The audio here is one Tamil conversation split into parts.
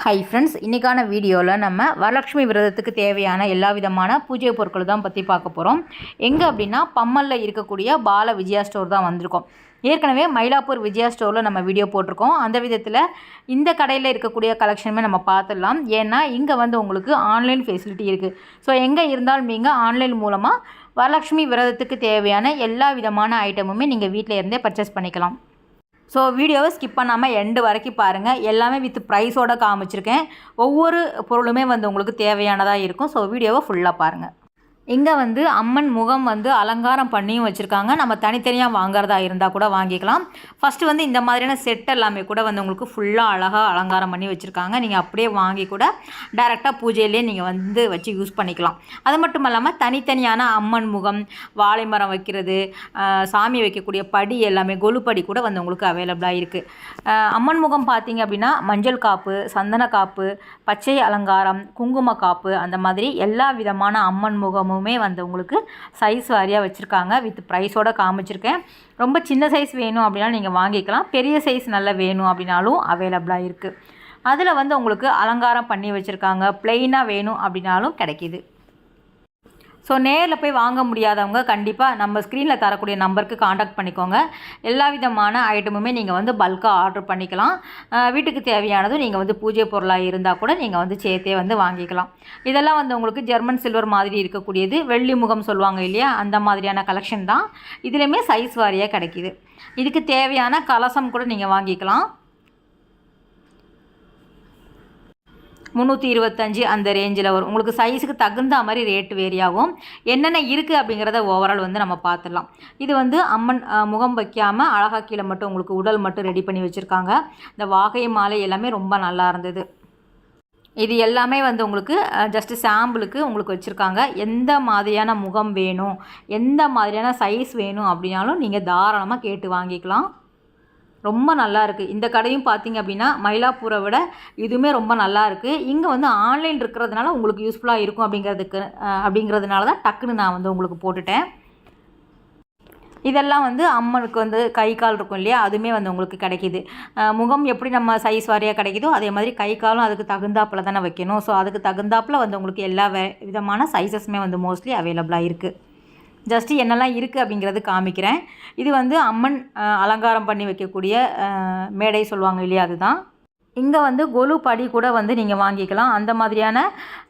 ஹை ஃப்ரெண்ட்ஸ், இன்றைக்கான வீடியோவில் நம்ம வரலட்சுமி விரதத்துக்கு தேவையான எல்லா விதமான பூஜை பொருட்கள் தான் பற்றி பார்க்க போகிறோம். எங்கே அப்படின்னா பம்மலில் இருக்கக்கூடிய பால விஜயா ஸ்டோர் தான் வந்திருக்கோம். ஏற்கனவே மயிலாப்பூர் விஜயா ஸ்டோரில் நம்ம வீடியோ போட்டிருக்கோம். அந்த விதத்தில் இந்த கடையில் இருக்கக்கூடிய கலெக்ஷனுமே நம்ம பார்த்துடலாம். ஏன்னா இங்கே உங்களுக்கு ஆன்லைன் ஃபெசிலிட்டி இருக்குது. ஸோ எங்கே இருந்தாலும் நீங்கள் ஆன்லைன் மூலமாக வரலட்சுமி விரதத்துக்கு தேவையான எல்லா விதமான ஐட்டமுமே நீங்கள் வீட்டில் இருந்தே பர்ச்சேஸ் பண்ணிக்கலாம். ஸோ வீடியோவை ஸ்கிப் பண்ணாமல் எண்டு வரைக்கும் பாருங்கள். எல்லாமே வித் ப்ரைஸோடு காமிச்சிருக்கேன். ஒவ்வொரு பொருளுமே உங்களுக்கு தேவையானதாக இருக்கும். ஸோ வீடியோவை ஃபுல்லாக பாருங்கள். இங்கே அம்மன் முகம் அலங்காரம் பண்ணியும் வச்சுருக்காங்க. நம்ம தனித்தனியாக வாங்குறதா இருந்தால் கூட வாங்கிக்கலாம். ஃபஸ்ட்டு இந்த மாதிரியான செட் எல்லாமே கூட உங்களுக்கு ஃபுல்லாக அழகாக அலங்காரம் பண்ணி வச்சுருக்காங்க. நீங்கள் அப்படியே வாங்கி கூட டைரெக்டாக பூஜையிலே நீங்கள் வச்சு யூஸ் பண்ணிக்கலாம். அது மட்டும் இல்லாமல் தனித்தனியான அம்மன் முகம், வாழை மரம் வைக்கிறது, சாமி வைக்கக்கூடிய படி எல்லாமே கொலுப்படி கூட உங்களுக்கு அவைலபிளாக இருக்குது. அம்மன் முகம் பார்த்திங்க அப்படின்னா மஞ்சள் காப்பு, சந்தன காப்பு, பச்சை அலங்காரம், குங்கும காப்பு, அந்த மாதிரி எல்லா விதமான அம்மன் முகமும் உங்களுக்கு சைஸ் வாரியாக வச்சுருக்காங்க. வித் ப்ரைஸோடு காமிச்சிருக்கேன். ரொம்ப சின்ன சைஸ் வேணும் அப்படின்னாலும் நீங்கள் வாங்கிக்கலாம். பெரிய சைஸ் நல்லா வேணும் அப்படின்னாலும் அவைலபிளாக இருக்குது. அதில் உங்களுக்கு அலங்காரம் பண்ணி வச்சுருக்காங்க. ப்ளெயினாக வேணும் அப்படின்னாலும் கிடைக்கிது. ஸோ நேரில் போய் வாங்க முடியாதவங்க கண்டிப்பாக நம்ம ஸ்க்ரீனில் தரக்கூடிய நம்பருக்கு காண்டாக்ட் பண்ணிக்கோங்க. எல்லா விதமான ஐட்டமுமே நீங்கள் பல்காக ஆர்டர் பண்ணிக்கலாம். வீட்டுக்கு தேவையானதும் நீங்கள் பூஜை பொருளாக இருந்தால் கூட நீங்கள் சேர்த்தே வாங்கிக்கலாம். இதெல்லாம் உங்களுக்கு ஜெர்மன் சில்வர் மாதிரி இருக்கக்கூடியது. வெள்ளி முகம் சொல்லுவாங்க இல்லையா, அந்த மாதிரியான கலெக்ஷன் தான். இதுலேயுமே சைஸ் வாரியாக கிடைக்கிது. இதுக்கு தேவையான கலசம் கூட நீங்கள் வாங்கிக்கலாம். 325 அந்த ரேஞ்சில் வரும். உங்களுக்கு சைஸுக்கு தகுந்த மாதிரி ரேட்டு வேரி ஆகும். என்னென்ன இருக்குது அப்படிங்கிறத ஓவரால் நம்ம பார்த்துடலாம். இது அம்மன் முகம் வைக்காமல் அழகாக கீழே மட்டும் உங்களுக்கு உடல் மட்டும் ரெடி பண்ணி வச்சுருக்காங்க. இந்த வாகை மாலை எல்லாமே ரொம்ப நல்லா இருந்தது. இது எல்லாமே உங்களுக்கு ஜஸ்ட்டு சாம்பிளுக்கு உங்களுக்கு வச்சுருக்காங்க. எந்த மாதிரியான முகம் வேணும், எந்த மாதிரியான சைஸ் வேணும் அப்படின்னாலும் நீங்கள் தாராளமாக கேட்டு வாங்கிக்கலாம். ரொம்ப நல்லா இருக்குது. இந்த கடையும் பார்த்திங்க அப்படின்னா மயிலாப்பூரை விட இதுவுமே ரொம்ப நல்லா இருக்குது. இங்கே ஆன்லைன் இருக்கிறதுனால உங்களுக்கு யூஸ்ஃபுல்லாக இருக்கும் அப்படிங்கிறதுனால தான் டக்குன்னு நான் உங்களுக்கு போட்டுட்டேன். இதெல்லாம் அம்மனுக்கு கை கால் இருக்கும் இல்லையா, அதுவுமே உங்களுக்கு கிடைக்கிது. முகம் எப்படி நம்ம சைஸ் வாரியாக கிடைக்குதோ அதே மாதிரி கை காலும் அதுக்கு தகுந்தாப்பில் தானே வைக்கணும். ஸோ அதுக்கு தகுந்தாப்பில் உங்களுக்கு எல்லா விதமான சைஸஸுமே மோஸ்ட்லி அவைலபிளாக இருக்குது. ஜஸ்ட்டு என்னெல்லாம் இருக்குது அப்படிங்கிறது காமிக்கிறேன். இது அம்மன் அலங்காரம் பண்ணி வைக்கக்கூடிய மேடை சொல்லுவாங்க இல்லையா, அதுதான். இங்கே கொலு படி கூட நீங்கள் வாங்கிக்கலாம். அந்த மாதிரியான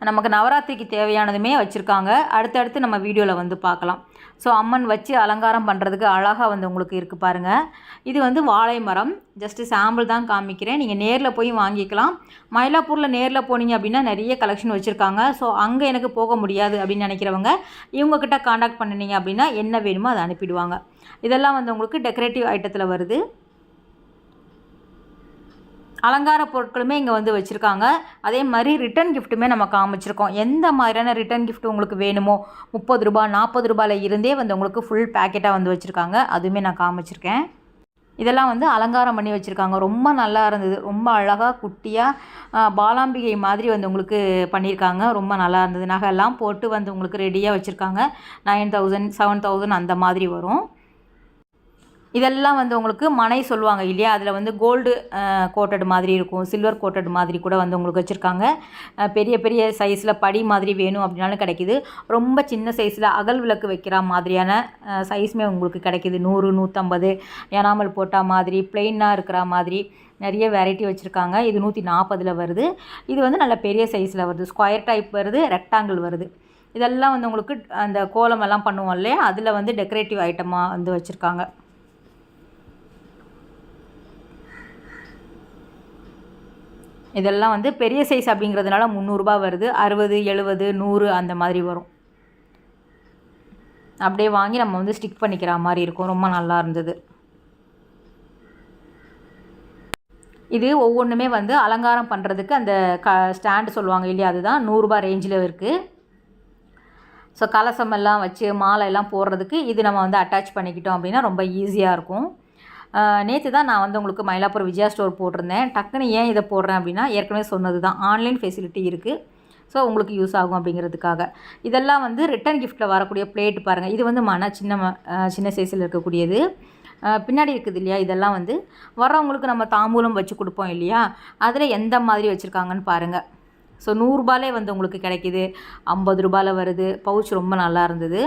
நமக்கு நவராத்திரிக்கு தேவையானதுமே வச்சுருக்காங்க. அடுத்தடுத்து நம்ம வீடியோவில் பார்க்கலாம். ஸோ அம்மன் வச்சு அலங்காரம் பண்ணுறதுக்கு அழகாக உங்களுக்கு இருக்குது பாருங்கள். இது வாழை மரம். ஜஸ்ட்டு சாம்பிள் தான் காமிக்கிறேன். நீங்கள் நேரில் போய் வாங்கிக்கலாம். மயிலாப்பூரில் நேரில் போனீங்க அப்படின்னா நிறைய கலெக்ஷன் வச்சுருக்காங்க. ஸோ அங்கே எனக்கு போக முடியாது அப்படின்னு நினைக்கிறவங்க இவங்கக்கிட்ட காண்டாக்ட் பண்ணினீங்க அப்படின்னா என்ன வேணுமோ அதை அனுப்பிடுவாங்க. இதெல்லாம் உங்களுக்கு டெக்கரேட்டிவ் ஐட்டத்தில் வருது. அலங்கார பொருட்களுமே இங்கே வச்சுருக்காங்க. அதே மாதிரி ரிட்டன் கிஃப்ட்டுமே நம்ம காமிச்சிருக்கோம். எந்த மாதிரியான ரிட்டன் கிஃப்ட் உங்களுக்கு வேணுமோ 30 ரூபா 40 ரூபாயில் இருந்தே உங்களுக்கு ஃபுல் பேக்கெட்டாக வச்சுருக்காங்க. அதுவுமே நான் காமிச்சிருக்கேன். இதெல்லாம் அலங்காரம் பண்ணி வச்சுருக்காங்க. ரொம்ப நல்லா இருந்தது. ரொம்ப அழகாக குட்டியாக பாலாம்பிகை மாதிரி உங்களுக்கு பண்ணியிருக்காங்க. ரொம்ப நல்லா இருந்தது. நகைலாம் போட்டு உங்களுக்கு ரெடியாக வச்சுருக்காங்க. 9000 7000 அந்த மாதிரி வரும். இதெல்லாம் உங்களுக்கு மனை சொல்லுவாங்க இல்லையா, அதில் கோல்டு கோட்டட் மாதிரி இருக்கும், சில்வர் கோட்டட் மாதிரி கூட உங்களுக்கு வச்சுருக்காங்க. பெரிய பெரிய சைஸில் படி மாதிரி வேணும் அப்படின்னாலும் கிடைக்கிது. ரொம்ப சின்ன சைஸில் அகல் விளக்கு வைக்கிற மாதிரியான சைஸுமே உங்களுக்கு கிடைக்கிது. 100 150 எனாமல் போட்டால் மாதிரி, பிளெயினாக இருக்கிற மாதிரி நிறைய வெரைட்டி வச்சுருக்காங்க. இது 140 வருது. இது நல்ல பெரிய சைஸில் வருது. ஸ்கொயர் டைப் வருது, ரெக்டாங்கிள் வருது. இதெல்லாம் உங்களுக்கு அந்த கோலமெல்லாம் பண்ணுவோம் இல்லையா, அதில் டெக்கரேட்டிவ் ஐட்டமாக வச்சுருக்காங்க. இதெல்லாம் பெரிய சைஸ் அப்படிங்கிறதுனால 300 ரூபா வருது. 60 70 100 அந்த மாதிரி வரும். அப்படியே வாங்கி நம்ம ஸ்டிக் பண்ணிக்கிற மாதிரி இருக்கும். ரொம்ப நல்லா இருந்தது. இது ஒவ்வொன்றுமே அலங்காரம் பண்ணுறதுக்கு அந்த ஸ்டாண்டு சொல்லுவாங்க இல்லையா, அதுதான் 100 ரூபா ரேஞ்சில் இருக்குது. ஸோ கலசமெல்லாம் வச்சு மாலை எல்லாம் போடுறதுக்கு இது நம்ம அட்டாச் பண்ணிக்கிட்டோம் அப்படின்னா ரொம்ப ஈஸியாக இருக்கும். நேற்று தான் நான் உங்களுக்கு மயிலாப்பூர் விஜயா ஸ்டோர் போட்டிருந்தேன். டக்குன்னு ஏன் இதை போடுறேன் அப்படின்னா ஏற்கனவே சொன்னது தான், ஆன்லைன் ஃபெசிலிட்டி இருக்குது. ஸோ உங்களுக்கு யூஸ் ஆகும் அப்படிங்கிறதுக்காக. இதெல்லாம் ரிட்டன் கிஃப்ட்டில் வரக்கூடிய பிளேட் பாருங்கள். இது சின்ன சைஸில் இருக்கக்கூடியது. பின்னாடி இருக்குது இல்லையா, இதெல்லாம் வந்து வர்றவங்களுக்கு நம்ம தாம்பூலம் வச்சு கொடுப்போம் இல்லையா, அதில் எந்த மாதிரி வச்சுருக்காங்கன்னு பாருங்கள். ஸோ 100 ரூபாயிலே வந்து உங்களுக்கு கிடைக்கிது, 50 ரூபாயில் வருது. பவுச் ரொம்ப நல்லா இருந்தது.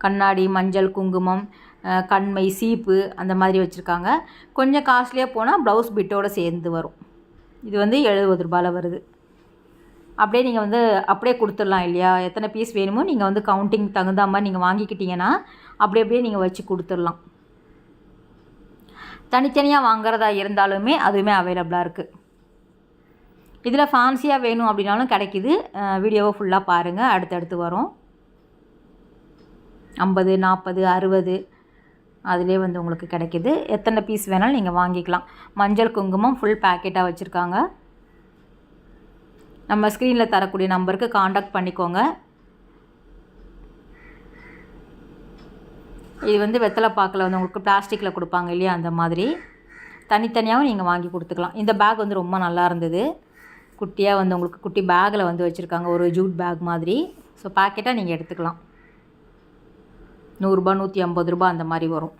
கண்ணாடி, மஞ்சள், குங்குமம், கண்மை, சீப்பு அந்த மாதிரி வச்சுருக்காங்க. கொஞ்சம் காஸ்ட்லியாக போனால் ப்ளவுஸ் பிட்டோடு சேர்ந்து வரும். இது வந்து 70 ரூபாயில் வருது. அப்படியே நீங்கள் வந்து அப்படியே கொடுத்துடலாம் இல்லையா, எத்தனை பீஸ் வேணுமோ நீங்கள் வந்து கவுண்டிங் தகுந்த மாதிரி நீங்கள் வாங்கிக்கிட்டிங்கன்னா அப்படியே நீங்கள் வச்சு கொடுத்துடலாம். தனித்தனியாக வாங்குறதா இருந்தாலுமே அதுவுமே அவைலபிளாக இருக்குது. இதில் ஃபேன்சியாக வேணும் அப்படின்னாலும் கிடைக்கிது. வீடியோவை ஃபுல்லாக பாருங்கள், அடுத்தடுத்து வரும். 50, 40, 60 அதிலே வந்து உங்களுக்கு கிடைக்கிது. எத்தனை பீஸ் வேணாலும் நீங்கள் வாங்கிக்கலாம். மஞ்சள் குங்குமம் ஃபுல் பேக்கெட்டாக வச்சுருக்காங்க. நம்ம ஸ்க்ரீனில் தரக்கூடிய நம்பருக்கு காண்டாக்ட் பண்ணிக்கோங்க. இது வந்து வெத்தலை பாக்கில் வந்து உங்களுக்கு பிளாஸ்டிக்கில் கொடுப்பாங்க இல்லையா, அந்த மாதிரி தனித்தனியாகவும் நீங்கள் வாங்கி கொடுத்துக்கலாம். இந்த பேக் வந்து ரொம்ப நல்லா இருந்தது. குட்டியாக வந்து உங்களுக்கு குட்டி பேக்கில் வந்து வச்சுருக்காங்க, ஒரு ஜூட் பேக் மாதிரி. ஸோ பேக்கெட்டாக நீங்கள் எடுத்துக்கலாம். 100 ரூபா, 150 ரூபா அந்த மாதிரி வரும்.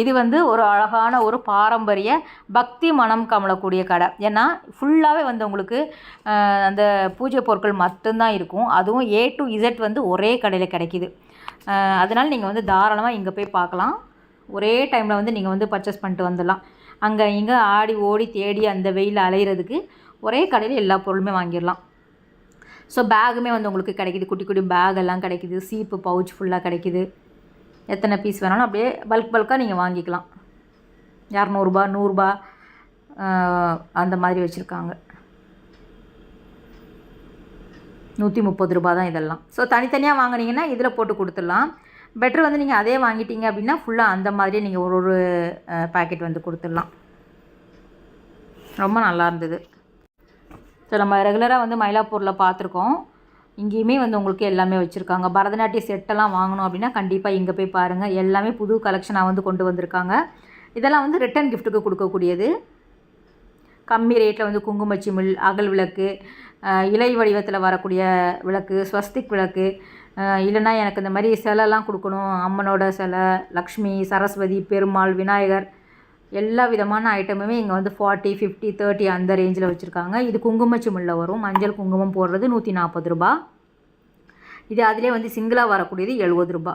இது வந்து ஒரு அழகான ஒரு பாரம்பரிய பக்தி மனம் கமலக்கூடிய கடை. ஏன்னா ஃபுல்லாகவே வந்து உங்களுக்கு அந்த பூஜை பொருட்கள் மட்டும்தான் இருக்கும். அதுவும் A to Z வந்து ஒரே கடையில் கிடைக்கிது. அதனால் நீங்கள் வந்து தாராளமாக இங்கே போய் பார்க்கலாம். ஒரே டைமில் வந்து நீங்கள் வந்து பர்ச்சேஸ் பண்ணிட்டு வந்துடலாம். அங்கே இங்கே ஆடி ஓடி தேடி அந்த வெயில் அலையிறதுக்கு ஒரே கடையில் எல்லா பொருளுமே வாங்கிடலாம். ஸோ பேகுமே வந்து உங்களுக்கு கிடைக்கிது, குட்டி குட்டி பேக் எல்லாம் கிடைக்கிது. சீப்பு பவுச் ஃபுல்லாக கிடைக்கிது. எத்தனை பீஸ் வேணாலும் அப்படியே பல்காக நீங்கள் வாங்கிக்கலாம். 200 ரூபா, 100 ரூபா அந்த மாதிரி வச்சுருக்காங்க. 130 ரூபா தான் இதெல்லாம். ஸோ தனித்தனியாக வாங்கினீங்கன்னா இதில் போட்டு கொடுத்துடலாம். பெட்ரு வந்து நீங்கள் அதே வாங்கிட்டீங்க அப்படின்னா ஃபுல்லாக அந்த மாதிரியே நீங்கள் ஒரு பேக்கெட் வந்து கொடுத்துடலாம். ரொம்ப நல்லா இருந்தது. ஸோ நம்ம ரெகுலராக வந்து மயிலாப்பூரில் பார்த்துருக்கோம். இங்கேயுமே வந்து உங்களுக்கு எல்லாமே வச்சுருக்காங்க. பரதநாட்டிய செட்டெல்லாம் வாங்கணும் அப்படின்னா கண்டிப்பாக இங்கே போய் பாருங்கள். எல்லாமே புது கலெக்ஷனாக வந்து கொண்டு வந்திருக்காங்க. இதெல்லாம் வந்து ரிட்டன் கிஃப்ட்டுக்கு கொடுக்கக்கூடியது. கம்மி ரேட்டில் வந்து குங்குமச்சிமிழ், அகல் விளக்கு, இலை வடிவத்தில் வரக்கூடிய விளக்கு, ஸ்வஸ்திக் விளக்கு, இல்லைனா எனக்கு இந்த மாதிரி சிலைலாம் கொடுக்கணும், அம்மனோட சிலை, லக்ஷ்மி, சரஸ்வதி, பெருமாள், விநாயகர், எல்லா விதமான ஐட்டமுமே இங்கே வந்து 40, 50, 30 அந்த ரேஞ்சில் வச்சுருக்காங்க. இது குங்குமச்சிமிழில் வரும். மஞ்சள் குங்குமம் போடுறது 140 ரூபா. இது அதிலே வந்து சிங்கிளாக வரக்கூடியது 70 ரூபா.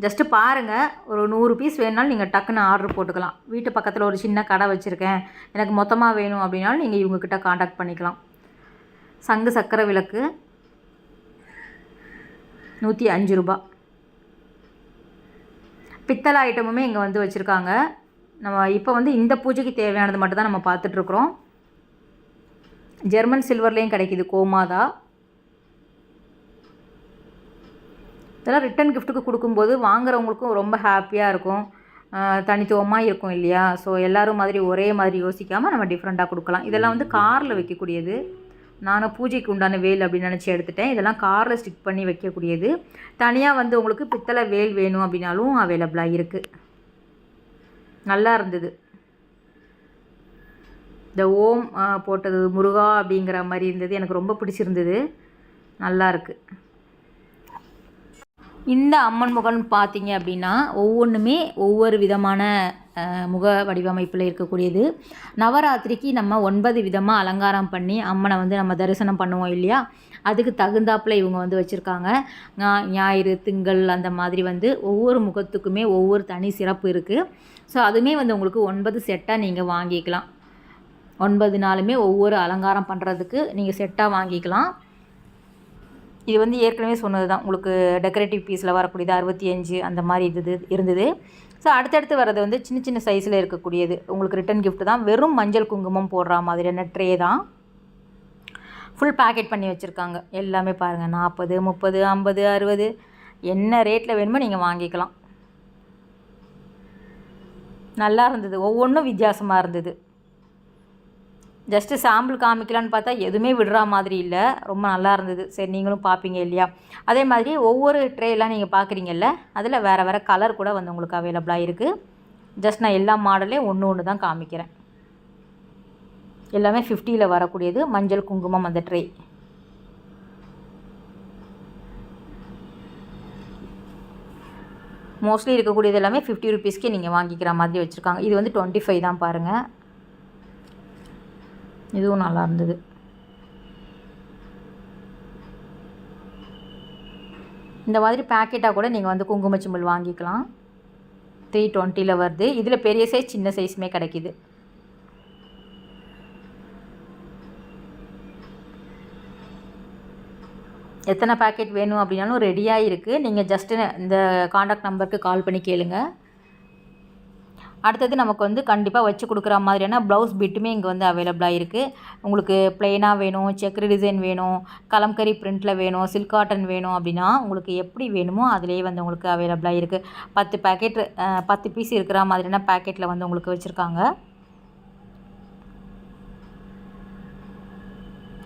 ஜஸ்ட்டு பாருங்கள். ஒரு 100 பீஸ் வேணுனாலும் நீங்கள் டக்குன்னு ஆர்டர் போட்டுக்கலாம். வீட்டு பக்கத்தில் ஒரு சின்ன கடை வச்சுருக்கேன், எனக்கு மொத்தமாக வேணும் அப்படின்னாலும் நீங்கள் இவங்கக்கிட்ட காண்டாக்ட் பண்ணிக்கலாம். சங்கு சக்கரை விளக்கு 105 ரூபா. பித்தளை ஐட்டமுமே இங்கே வந்து வச்சுருக்காங்க. நம்ம இப்போ வந்து இந்த பூஜைக்கு தேவையானது மட்டும் தான் நம்ம பார்த்துட்ருக்குறோம். ஜெர்மன் சில்வர்லேயும் கிடைக்கிது கோமாதா. இதெல்லாம் ரிட்டன் கிஃப்ட்டுக்கு கொடுக்கும்போது வாங்குறவங்களுக்கும் ரொம்ப ஹாப்பியாக இருக்கும், தனித்துவமாக இருக்கும் இல்லையா. ஸோ எல்லோரும் மாதிரி ஒரே மாதிரி யோசிக்காமல் நம்ம டிஃப்ரெண்ட்டாக கொடுக்கலாம். இதெல்லாம் வந்து காரில் வைக்கக்கூடியது. நானும் பூஜைக்கு உண்டான வேல் அப்படின்னு நினச்சி எடுத்துட்டேன். இதெல்லாம் காரில் ஸ்டிக் பண்ணி வைக்கக்கூடியது. தனியாக வந்து உங்களுக்கு பித்தளை வேல் வேணும் அப்படின்னாலும் அவைலபிளாக இருக்குது. நல்லா இருந்தது. இந்த ஓம் போட்டது முருகா அப்படிங்கிற மாதிரி இருந்தது, எனக்கு ரொம்ப பிடிச்சிருந்தது. நல்லா இருக்குது. இந்த அம்மன் முகம்னு பார்த்தீங்க அப்படின்னா ஒவ்வொன்றுமே ஒவ்வொரு விதமான முக வடிவமைப்பில் இருக்கக்கூடியது. நவராத்திரிக்கு நம்ம 9 விதமாக அலங்காரம் பண்ணி அம்மனை வந்து நம்ம தரிசனம் பண்ணுவோம் இல்லையா, அதுக்கு தகுந்தாப்பில் இவங்க வந்து வச்சுருக்காங்க. ஞாயிறு, திங்கள் அந்த மாதிரி வந்து ஒவ்வொரு முகத்துக்குமே ஒவ்வொரு தனி சிறப்பு இருக்குது. ஸோ அதுவுமே வந்து உங்களுக்கு 9 செட்டாக நீங்கள் வாங்கிக்கலாம். 9 நாளுமே ஒவ்வொரு அலங்காரம் பண்ணுறதுக்கு நீங்கள் செட்டாக வாங்கிக்கலாம். இது வந்து ஏற்கனவே சொன்னது தான், உங்களுக்கு டெக்கரேட்டிவ் பீஸில் வரக்கூடியது 65 அந்த மாதிரி இருந்தது. ஸோ அடுத்தடுத்து வர்றது வந்து சின்ன சின்ன சைஸில் இருக்கக்கூடியது. உங்களுக்கு ரிட்டன் கிஃப்ட் தான். வெறும் மஞ்சள் குங்குமம் போடுற மாதிரியான ட்ரே தான். ஃபுல் பேக்கெட் பண்ணி வச்சுருக்காங்க. எல்லாமே பாருங்கள், 40, 30, 50, 60 என்ன ரேட்டில் வேணுமோ நீங்கள் வாங்கிக்கலாம். நல்லா இருந்தது. ஒவ்வொன்றும் வித்தியாசமாக இருந்தது. ஜஸ்ட்டு சாம்பிள் காமிக்கலான்னு பார்த்தா எதுவுமே விடுற மாதிரி இல்லை. ரொம்ப நல்லா இருந்தது. சரி, நீங்களும் பார்ப்பீங்க இல்லையா. அதே மாதிரி ஒவ்வொரு ட்ரேலாம் நீங்கள் பார்க்குறீங்கல்ல, அதில் வேறு வேறு கலர் கூட வந்து உங்களுக்கு அவைலபிளாக இருக்குது. ஜஸ்ட் நான் எல்லா மாடலே ஒன்று தான் காமிக்கிறேன். எல்லாமே 50ல் வரக்கூடியது. மஞ்சள் குங்குமம் அந்த ட்ரே. மோஸ்ட்லி இருக்கக்கூடியது எல்லாமே 50 ருபீஸ்க்கே நீங்கள் வாங்கிக்கிற மாதிரி வச்சுருக்காங்க. இது வந்து 25 தான் பாருங்கள். இதுவும் நல்லா இருந்தது. இந்த மாதிரி பேக்கெட்டாக கூட நீங்கள் வந்து குங்குமச்சிமிழ் வாங்கிக்கலாம். 320ல் வருது. இதில் பெரிய சைஸ் சின்ன சைஸுமே கிடைக்கிது. எத்தனை பேக்கெட் வேணும் அப்படின்னாலும் ரெடியாக இருக்குது. நீங்கள் ஜஸ்ட்டு இந்த காண்டாக்ட் நம்பருக்கு கால் பண்ணி கேளுங்க. அடுத்தது நமக்கு வந்து கண்டிப்பாக வச்சு கொடுக்குற மாதிரியான ப்ளவுஸ் பிட்டுமே இங்கே வந்து அவைலபிளாக இருக்குது. உங்களுக்கு ப்ளெயினாக வேணும், செக்குடு டிசைன் வேணும், கலம்கரி பிரிண்ட்டில் வேணும், சில்க் காட்டன் வேணும் அப்படின்னா உங்களுக்கு எப்படி வேணுமோ அதிலேயே வந்து உங்களுக்கு அவைலபிளாக இருக்குது. 10 பேக்கெட் 10 பீஸ் இருக்கிற மாதிரியான பேக்கெட்டில் வந்து உங்களுக்கு வச்சுருக்காங்க.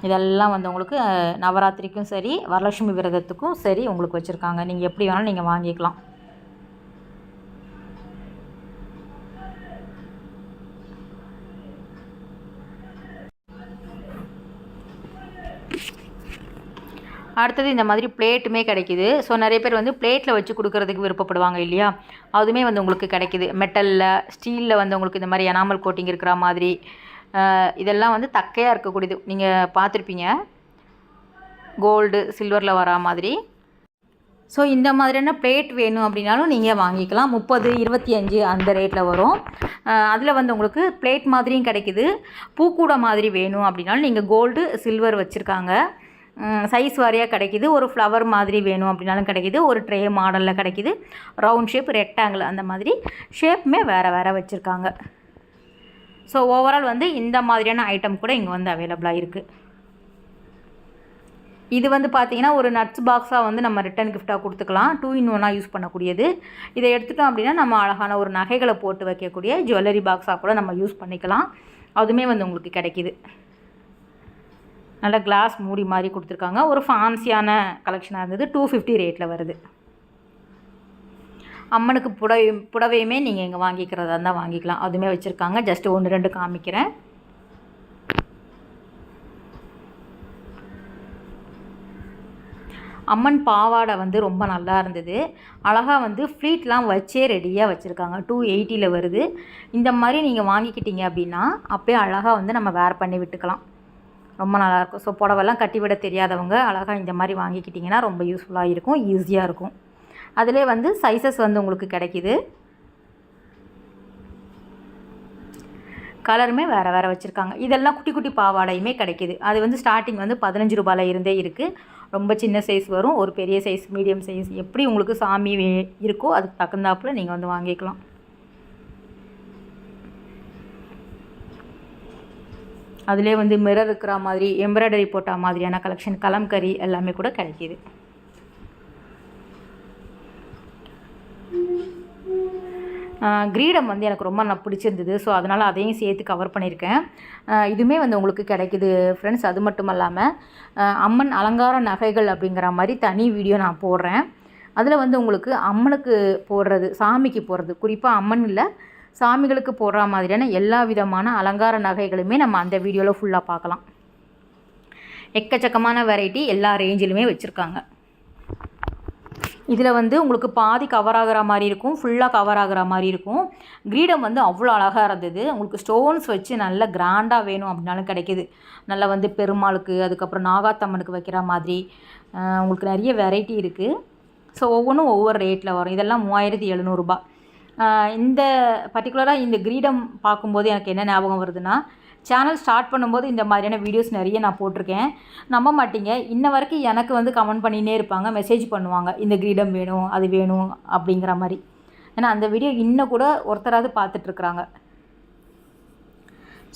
இதெல்லாம் வந்து உங்களுக்கு நவராத்திரிக்கும் சரி, வரலட்சுமி விரதத்துக்கும் சரி உங்களுக்கு வச்சுருக்காங்க. நீங்கள் எப்படி வேணாலும் நீங்கள் வாங்கிக்கலாம். அடுத்தது இந்த மாதிரி பிளேட்டுமே கிடைக்கிது. ஸோ நிறைய பேர் வந்து பிளேட்டில் வச்சு கொடுக்குறதுக்கு விருப்பப்படுவாங்க இல்லையா, அதுவுமே வந்து உங்களுக்கு கிடைக்கிது. மெட்டலில், ஸ்டீலில் வந்து உங்களுக்கு இந்த மாதிரி எனாமல் கோட்டிங் இருக்கிற மாதிரி இதெல்லாம் வந்து தக்கையாக இருக்கக்கூடியது. நீங்கள் பார்த்துருப்பீங்க கோல்டு சில்வரில் வரா மாதிரி. ஸோ இந்த மாதிரியான பிளேட் வேணும் அப்படின்னாலும் நீங்கள் வாங்கிக்கலாம். 30, 25 அந்த ரேட்டில் வரும். அதில் வந்து உங்களுக்கு பிளேட் மாதிரியும் கிடைக்கிது. பூக்கூடை மாதிரி வேணும் அப்படின்னாலும் நீங்கள் கோல்டு சில்வர் வச்சுருக்காங்க. சைஸ் வாரியாக கிடைக்கிது. ஒரு ஃப்ளவர் மாதிரி வேணும் அப்படின்னாலும் கிடைக்கிது. ஒரு ட்ரே மாடலில் கிடைக்கிது. ரவுண்ட் ஷேப், ரெக்டாங்கிள் அந்த மாதிரி ஷேப்புமே வேறு வேறு வச்சுருக்காங்க. ஸோ ஓவரால் வந்து இந்த மாதிரியான ஐட்டம் கூட இங்கே வந்து அவைலபிளாக இருக்குது. இது வந்து பார்த்திங்கன்னா ஒரு நட்ஸ் பாக்ஸாக வந்து நம்ம ரிட்டன் கிஃப்டாக கொடுத்துக்கலாம். 2 in 1 யூஸ் பண்ணக்கூடியது. இதை எடுத்துட்டோம் அப்படின்னா நம்ம அழகான ஒரு நகைகளை போட்டு வைக்கக்கூடிய ஜுவல்லரி பாக்ஸாக கூட நம்ம யூஸ் பண்ணிக்கலாம். அதுவுமே வந்து உங்களுக்கு கிடைக்கிது. நல்ல கிளாஸ் மூடி மாதிரி கொடுத்துருக்காங்க. ஒரு ஃபேன்சியான கலெக்ஷனாக இருந்தது. 250 ரேட்டில் வருது. அம்மனுக்கு புடவையுமே நீங்கள் இங்கே வாங்கிக்கிறதா இருந்தால் வாங்கிக்கலாம். அதுவுமே வச்சுருக்காங்க. ஜஸ்ட்டு 1, 2 காமிக்கிறேன். அம்மன் பாவாடை வந்து ரொம்ப நல்லா இருந்தது. அழகாக வந்து ஃப்ளீட்லாம் வச்சே ரெடியாக வச்சுருக்காங்க. 280ல் வருது. இந்த மாதிரி நீங்கள் வாங்கிக்கிட்டீங்க அப்படின்னா அப்படியே அழகாக வந்து நம்ம வேர் பண்ணி விட்டுக்கலாம். ரொம்ப நல்லாயிருக்கும். ஸோ புடவெல்லாம் கட்டி விட தெரியாதவங்க அழகாக இந்த மாதிரி வாங்கிக்கிட்டிங்கன்னா ரொம்ப யூஸ்ஃபுல்லாக இருக்கும், ஈஸியாக இருக்கும். அதிலே வந்து சைஸஸ் வந்து உங்களுக்கு கிடைக்கிது. கலருமே வேறு வேறு வச்சுருக்காங்க. இதெல்லாம் குட்டி குட்டி பாவாடையுமே கிடைக்கிது. அது வந்து ஸ்டார்டிங் வந்து 15 ரூபாயில் இருந்தே இருக்குது. ரொம்ப சின்ன சைஸ் வரும், ஒரு பெரிய சைஸ், மீடியம் சைஸ், எப்படி உங்களுக்கு சாமி இருக்கோ அதுக்கு தகுந்தாப்பில் நீங்கள் வந்து வாங்கிக்கலாம். அதிலே வந்து மிரர் இருக்கிற மாதிரி, எம்ப்ராய்டரி போட்ட மாதிரியான கலெக்ஷன், கலம்கரி எல்லாமே கூட கிடைக்கிது. கிரீடம் வந்து எனக்கு ரொம்ப பிடிச்சிருந்தது. ஸோ அதனால் அதையும் சேர்த்து கவர் பண்ணியிருக்கேன். இதுவுமே வந்து உங்களுக்கு கிடைக்கிது ஃப்ரெண்ட்ஸ். அது மட்டும் இல்லாமல் அம்மன் அலங்கார நகைகள் அப்படிங்கிற மாதிரி தனி வீடியோ நான் போடுறேன். அதில் வந்து உங்களுக்கு அம்மனுக்கு போடுறது, சாமிக்கு போடுறது, குறிப்பாக அம்மன் இல்லை சாமிகளுக்கு போடுற மாதிரியான எல்லா விதமான அலங்கார நகைகளுமே நம்ம அந்த வீடியோவில் ஃபுல்லாக பார்க்கலாம். எக்கச்சக்கமான வெரைட்டி எல்லா ரேஞ்சிலுமே வச்சுருக்காங்க. இதில் வந்து உங்களுக்கு பாதி கவர் ஆகிற மாதிரி இருக்கும், ஃபுல்லாக கவர் ஆகிற மாதிரி இருக்கும். கிரீடம் வந்து அவ்வளோ அழகாக இருந்தது. உங்களுக்கு ஸ்டோன்ஸ் வச்சு நல்ல கிராண்டாக வேணும் அப்படின்னாலும் கிடைக்கிது. நல்லா வந்து பெருமாளுக்கு, அதுக்கப்புறம் நாகாத்தம்மனுக்கு வைக்கிற மாதிரி உங்களுக்கு நிறைய வெரைட்டி இருக்குது. ஸோ ஒவ்வொன்றும் ஒவ்வொரு ரேட்டில் வரும். இதெல்லாம் 3700 ரூபா. இந்த பர்டிகுலராக இந்த கிரீடம் பார்க்கும்போது எனக்கு என்ன ஞாபகம் வருதுன்னா, சேனல் ஸ்டார்ட் பண்ணும்போது இந்த மாதிரியான வீடியோஸ் நிறைய நான் போட்டிருக்கேன். நம்ப மாட்டீங்க, இன்ன வரைக்கும் எனக்கு வந்து கமெண்ட் பண்ணினே இருப்பாங்க, மெசேஜ் பண்ணுவாங்க, இந்த கிரீடம் வேணும், அது வேணும் அப்படிங்கிற மாதிரி. ஏன்னா அந்த வீடியோ இன்னும் கூட ஒருத்தராவது பார்த்துட்ருக்குறாங்க.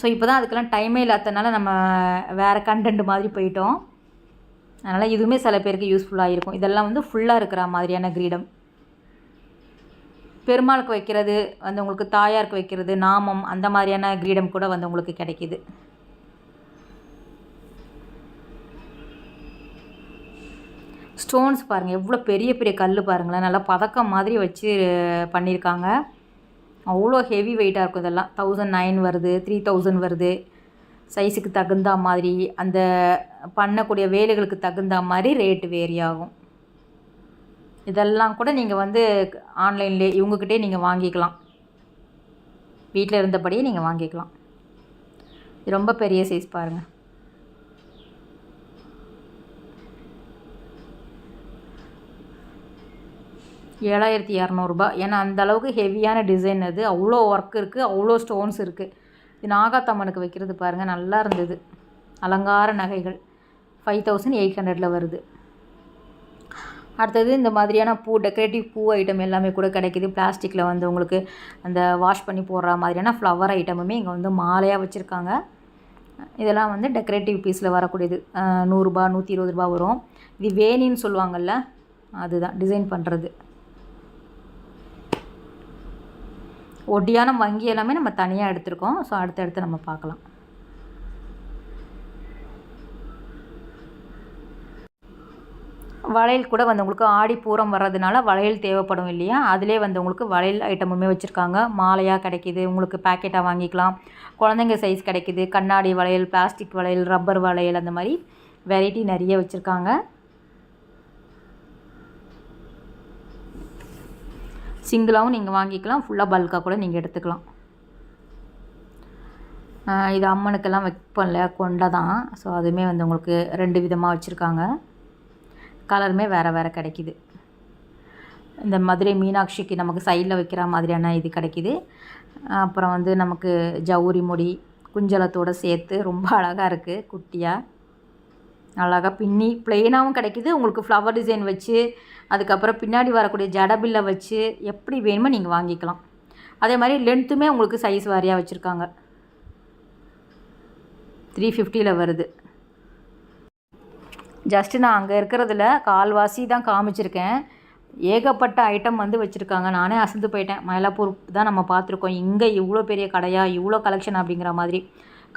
ஸோ இப்போ தான் அதுக்கெல்லாம் டைமே இல்லாததுனால நம்ம வேறு கண்டென்ட் மாதிரி போயிட்டோம். அதனால் இதுவுமே சில பேருக்கு யூஸ்ஃபுல்லாக இருக்கும். இதெல்லாம் வந்து ஃபுல்லாக இருக்கிற மாதிரியான கிரீடம். பெருமாளுக்கு வைக்கிறது வந்து உங்களுக்கு, தாயாருக்கு வைக்கிறது, நாமம், அந்த மாதிரியான கிரீடம் கூட வந்து உங்களுக்கு கிடைக்கிது. ஸ்டோன்ஸ் பாருங்கள், எவ்வளோ பெரிய பெரிய கல் பாருங்களேன். நல்லா பதக்கம் மாதிரி வச்சு பண்ணியிருக்காங்க. அவ்வளோ ஹெவி வெயிட்டாக இருக்கும். இதெல்லாம் 1009 வருது, 3000 வருது. சைஸுக்கு தகுந்த மாதிரி, அந்த பண்ணக்கூடிய வேலைகளுக்கு தகுந்த மாதிரி ரேட்டு வேரி ஆகும். இதெல்லாம் கூட நீங்கள் வந்து ஆன்லைன்லேயே இவங்கக்கிட்டே நீங்கள் வாங்கிக்கலாம். வீட்டில் இருந்தபடியே நீங்கள் வாங்கிக்கலாம். இது ரொம்ப பெரிய சைஸ் பாருங்கள். ₹7200. ஏன்னா அந்த அளவுக்கு ஹெவியான டிசைன் அது. அவ்வளோ ஒர்க் இருக்குது, அவ்வளோ ஸ்டோன்ஸ் இருக்குது. இது நாகாத்தம்மனுக்கு வைக்கிறது பாருங்கள், நல்லா இருந்தது. அலங்கார நகைகள் 5800 வருது. அடுத்தது இந்த மாதிரியான பூ, டெக்கரேட்டிவ் பூ ஐட்டம் எல்லாமே கூட கிடைக்கிது. பிளாஸ்டிக்கில் வந்து உங்களுக்கு அந்த வாஷ் பண்ணி போடுற மாதிரியான ஃப்ளவர் ஐட்டமுமே இங்கே வந்து மாலையாக வச்சுருக்காங்க. இதெல்லாம் வந்து டெக்கரேட்டிவ் பீஸில் வரக்கூடியது. ₹100 ₹120 வரும். இது வேணின்னு சொல்லுவாங்கள்ல, அதுதான் டிசைன் பண்ணுறது. ஒட்டியானம் வங்கி எல்லாமே நம்ம தனியாக எடுத்திருக்கோம். ஸோ அடுத்தடுத்து நம்ம பார்க்கலாம். வளையல் கூட வந்து உங்களுக்கு ஆடி பூரம் வர்றதுனால வளையல் தேவைப்படும் இல்லையா, அதிலே வந்து உங்களுக்கு வளையல் ஐட்டமுமே வச்சுருக்காங்க. மாலையாக கிடைக்கிது, உங்களுக்கு பேக்கெட்டாக வாங்கிக்கலாம். குழந்தைங்க சைஸ் கிடைக்கிது. கண்ணாடி வளையல், பிளாஸ்டிக் வளையல், ரப்பர் வளையல், அந்த மாதிரி வெரைட்டி நிறைய வச்சுருக்காங்க. சிங்கிளாகவும் நீங்கள் வாங்கிக்கலாம், ஃபுல்லாக பல்காக கூட நீங்கள் எடுத்துக்கலாம். இது அம்மனுக்கெல்லாம் வைப்போம்ல, கொண்டை தான். ஸோ அதுவுமே வந்து உங்களுக்கு 2 விதமாக வச்சுருக்காங்க. கலருமே வேறு வேறு கிடைக்கிது. இந்த மதுரை மீனாட்சிக்கு நமக்கு சைடில் வைக்கிற மாதிரியான இது கிடைக்கிது. அப்புறம் வந்து நமக்கு ஜவுரி முடி குஞ்சலத்தோடு சேர்த்து ரொம்ப அழகாக இருக்குது. குட்டியாக அழகாக பின்னி ப்ளெயினாகவும் கிடைக்கிது. உங்களுக்கு ஃப்ளவர் டிசைன் வச்சு, அதுக்கப்புறம் பின்னாடி வரக்கூடிய ஜடபில்லை வச்சு எப்படி வேணுமோ நீங்கள் வாங்கிக்கலாம். அதே மாதிரி லென்த்துமே உங்களுக்கு சைஸ் வாரியாக வச்சுருக்காங்க. 350 வருது. ஜஸ்ட்டு நான் அங்கே இருக்கிறதுல கால்வாசி தான் காமிச்சிருக்கேன். ஏகப்பட்ட ஐட்டம் வந்து வச்சுருக்காங்க. நானே அசந்து போயிட்டேன். மயிலாப்பூர் தான் நம்ம பார்த்துருக்கோம், இங்கே இவ்வளோ பெரிய கடையா, இவ்வளோ கலெக்ஷன் அப்படிங்கிற மாதிரி.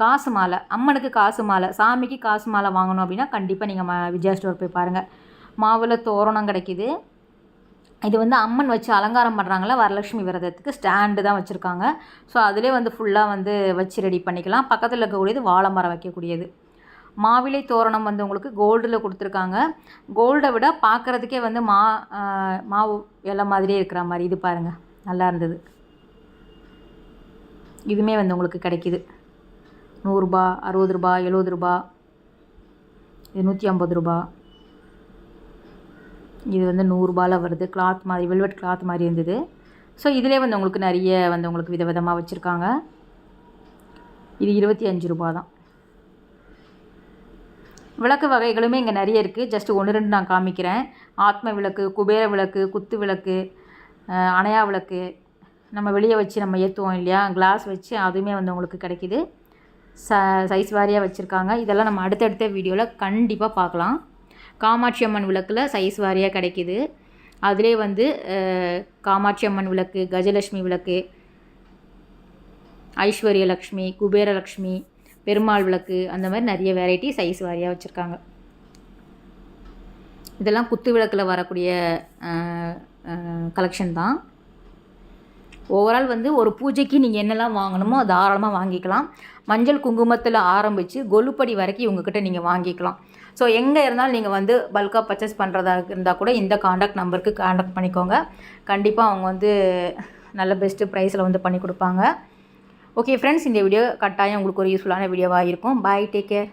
காசு மாலை, அம்மனுக்கு காசு மாலை, சாமிக்கு காசு மாலை வாங்கணும் அப்படின்னா கண்டிப்பாக நீங்கள் விஜயா ஸ்டோர் போய் பாருங்கள். மாவில் தோரணம் கிடைக்கிது. இது வந்து அம்மன் வச்சு அலங்காரம் பண்ணுறாங்களா, வரலட்சுமி விரதத்துக்கு ஸ்டாண்டு தான் வச்சுருக்காங்க. ஸோ அதிலே வந்து ஃபுல்லாக வந்து வச்சு ரெடி பண்ணிக்கலாம். பக்கத்தில் இருக்கக்கூடியது வாழை மரம் வைக்கக்கூடியது. மாவிலை தோரணம் வந்து உங்களுக்கு கோல்டில் கொடுத்துருக்காங்க. கோல்டை விட பார்க்குறதுக்கே வந்து மாவு இலை மாதிரியே இருக்கிற மாதிரி. இது பாருங்கள், நல்லா இருந்தது. இதுவுமே வந்து உங்களுக்கு கிடைக்கிது. ₹100, ₹60, ₹70, இது ₹150. இது வந்து ₹100 வருது. கிளாத் மாதிரி, வெல்வெட் கிளாத் மாதிரி இருந்தது. ஸோ இதிலே வந்து உங்களுக்கு நிறைய வந்து உங்களுக்கு விதவிதமாக வச்சுருக்காங்க. இது ₹25 தான். விளக்கு வகைகளுமே இங்கே நிறைய இருக்குது. ஜஸ்ட்டு 1 2 நான் காமிக்கிறேன். ஆத்ம விளக்கு, குபேர விளக்கு, குத்து விளக்கு, அணையா விளக்கு, நம்ம வெளியே வச்சு நம்ம ஏற்றுவோம் இல்லையா, கிளாஸ் வச்சு அதுவுமே வந்து உங்களுக்கு கிடைக்கிது. சைஸ் வாரியாக வச்சுருக்காங்க. இதெல்லாம் நம்ம அடுத்தடுத்த வீடியோவில் கண்டிப்பாக பார்க்கலாம். காமாட்சி அம்மன் விளக்கில் சைஸ் வாரியாக கிடைக்கிது. அதிலே வந்து காமாட்சி அம்மன் விளக்கு, கஜலட்சுமி விளக்கு, ஐஸ்வர்யலக்ஷ்மி, குபேரலக்ஷ்மி, பெருமாள் விளக்கு, அந்த மாதிரி நிறைய வெரைட்டி சைஸ் வாரியாக வச்சுருக்காங்க. இதெல்லாம் குத்து விளக்கில் வரக்கூடிய கலெக்ஷன் தான். ஓவரால் வந்து ஒரு பூஜைக்கு நீங்கள் என்னெல்லாம் வாங்கணுமோ தாராளமாக வாங்கிக்கலாம். மஞ்சள் குங்குமத்தில் ஆரம்பித்து கொலுப்படி வரைக்கும் இவங்கக்கிட்ட நீங்கள் வாங்கிக்கலாம். ஸோ எங்கே இருந்தாலும் நீங்கள் வந்து பல்காக பர்ச்சேஸ் பண்ணுறதா இருந்தால் கூட இந்த காண்டாக்ட் நம்பருக்கு காண்டாக்ட் பண்ணிக்கோங்க. கண்டிப்பாக அவங்க வந்து நல்ல பெஸ்ட்டு ப்ரைஸில் வந்து பண்ணி கொடுப்பாங்க. ஓகே ஃப்ரெண்ட்ஸ், இந்த வீடியோ கட்டாயம் உங்களுக்கு ஒரு யூஸ்ஃபுல்லான வீடியோவாக இருக்கும். பாய், டேக் கேர்.